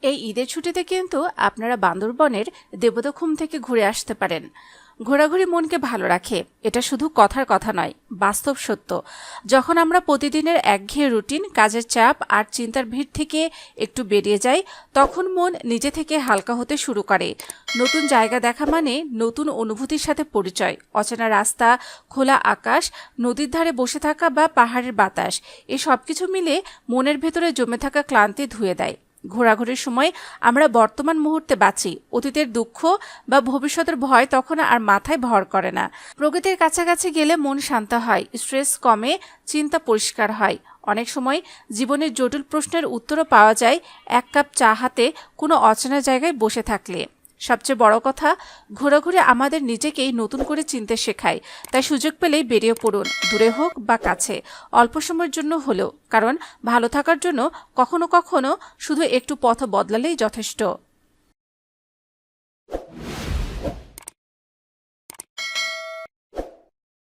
এই ঈদের ছুটিতে কিন্তু আপনারা বান্দরবনের দেবদখুম থেকে ঘুরে আসতে পারেন। ঘোরাঘুরি মনকে ভালো রাখে, এটা শুধু কথার কথা নয়, বাস্তব সত্য। যখন আমরা প্রতিদিনের একঘেয়ে রুটিন, কাজের চাপ আর চিন্তার ভিড় থেকে একটু বেরিয়ে যাই, তখন মন নিজে থেকে হালকা হতে শুরু করে। নতুন জায়গা দেখা মানে নতুন অনুভূতির সাথে পরিচয়। অচেনা রাস্তা, খোলা আকাশ, নদীর ধারে বসে থাকা বা পাহাড়ের বাতাস, এই সবকিছু মিলে মনের ভেতরে জমে থাকা ক্লান্তি ধুয়ে দেয়। ঘোরাঘুরির সময় আমরা বর্তমান মুহূর্তে বাঁচি, অতীতের দুঃখ বা ভবিষ্যতের ভয় তখন আর মাথায় ভর করে না। প্রকৃতির কাছাকাছি গেলে মন শান্ত হয়, স্ট্রেস কমে, চিন্তা পরিষ্কার হয়। অনেক সময় জীবনের জটিল প্রশ্নের উত্তরও পাওয়া যায় এক কাপ চা হাতে কোনো অচেনা জায়গায় বসে থাকলে। সবচেয়ে বড় কথা, ঘোরাঘুরি আমাদের নিজেকেই নতুন করে চিনতে শেখায়। তাই সুযোগ পেলেই বেরিয়ে পড়ুন, দূরে হোক বা কাছে, অল্প সময়ের জন্য হলেও। কারণ ভালো থাকার জন্য কখনো কখনো শুধু একটু পথ বদলালেই যথেষ্ট।